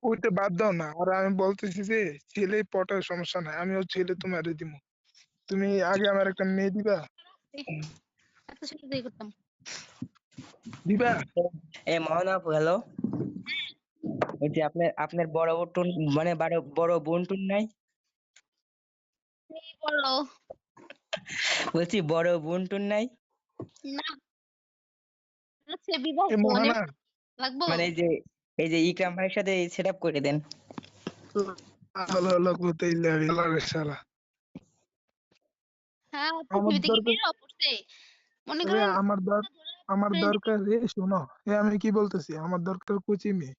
ওইটা বাদ দাও না। আর আমি বলতেছি যে ছেলে পটায় সমস্যা নাই। আমিও ছেলে তোমারে দিমু। তুমি আগে আমার একটা মেয়ে দিবা? এত ছেলে দিয়ে করতাম। দিবা? এ মোহন আপু হ্যালো, বলছি আপনার আপনার বড় বোন মানে বড় বোন টুন নাই? এই বলো বলছি বড় বোন টুন নাই? না হচ্ছে বিবাহ এ মানে মোহানা লাগবো। মানে এই যে ইকরাম ভাইয়ের সাথে সেট আপ করে দেন। হলো হলো কোথায় লাগবে শালা। হ্যাঁ আমার পৃথিবী থেকে দরকার বের পড়ছে মনে রে করেন আমার friend দরকার রে শোনো। আমি কি বলতেছি আমার দরকার কুচি মেয়ে।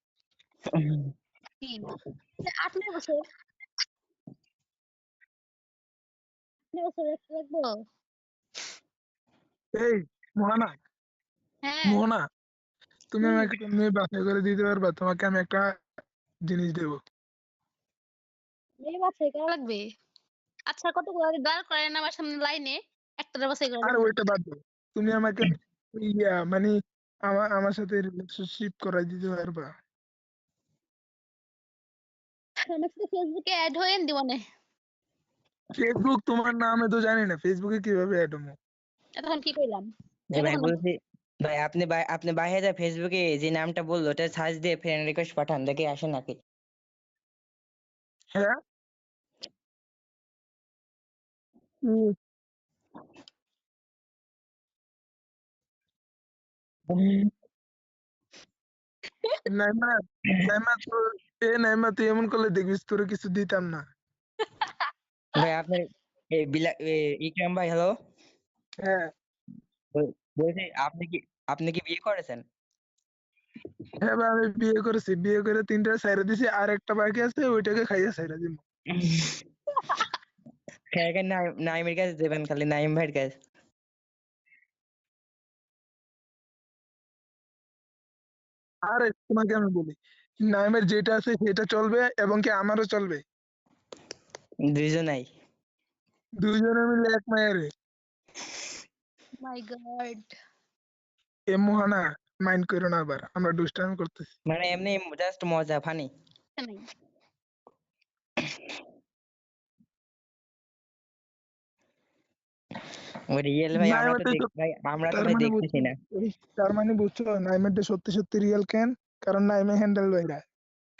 তিন 8 9 বছর 8 বছর একটা লাগবো। এই মোহানা, হ্যাঁ মোহনা তুমি হুম আমাকে একটা মেয়ে বাছাই করে দিতে পারবা? তোমাকে আমি একটা জিনিস দেবো। মেয়ে বাছাই করা লাগবে। আচ্ছা কতগুলো আগে দাঁড় করেন আমার সামনে লাইনে একটা বাছাই করে আর দেবো। ওইটা বাদ দাও। তুমি আমাকে মানে আমার সাথে রিলেশনশিপ করাই দিতে পারবা? আমার সাথে ফেসবুকে অ্যাড হয়েন দিবনে। ফেসবুক তোমার নামে তো জানি না, ফেসবুকে কিভাবে অ্যাড হবো? এতক্ষণ কি কইলাম? যে ভাই এতক্ষণ বলছি, ভাই আপনি বাইরে যা ফেসবুকে যে নামটা বললো ওটা সার্চ দিয়ে ফ্রেন্ড রিকোয়েস্ট পাঠান, দেখি আসে নাকি। হ্যাঁ? উম, উম, নাইমা নাইমা তো নাইমা তুই এমন করলে দেখবিস তোর কিছু দিতাম না। ভাই আপনার ইকরাম ভাই হ্যালো, হ্যাঁ বলছি আপনি কি বিয়ে করেছেন? হ্যাঁ ভাই, আমি বিয়ে করেছি, বিয়ে করে 3টা ছাইরা দিছি, আর একটা বাকি আছে ওইটাকে খাইয়া ছাইরা দিব। হ্যাঁ, নাইমের কাছে দেবেন, খালি নাইম ভাইয়ের কাছে। আর তোমাকে আমি বলি, নাইমের যেটা আছে সেটা চলবে এবং কি আমারও চলবে। দুইজনাই। দুইজনে মিলে এক মায়েরে। মাই গড এ মোহানা, মাইন্ড করো না, আবার আমরা দুষ্টামি করতেছি। মানে এমনি জাস্ট মজা ফানি। নাই ওই রিয়েল ভাই আমরা তো নাইমারটা ভাই আমরা তো তার ভাই মানে দেখতেছি বুঝছো, না। তার মানে বুঝছো নাইমারটা সত্যি সত্যি রিয়েল কেন? কারণ নাইমে হ্যান্ডেল বাইরা